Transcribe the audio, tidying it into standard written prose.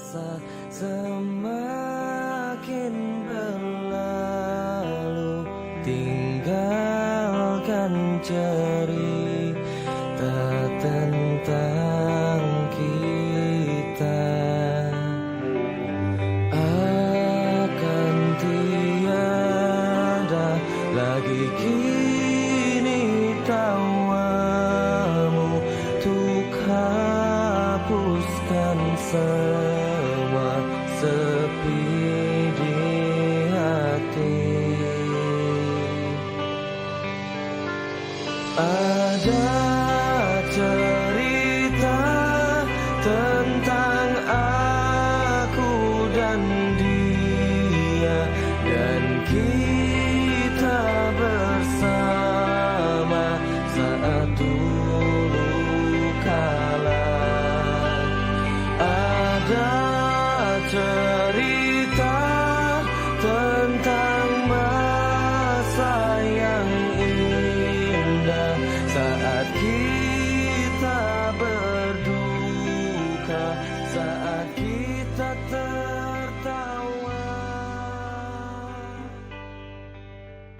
masa semakin berlalu, tinggalkan cerita tentang kita. Akan tiada lagi kini tawamu untuk hapuskan semua sepi di hati. Ada cerita tentang aku dan dia, dan kita bersama saat dulu kala. Ada cerita tentang masa yang indah saat kita berduka, saat kita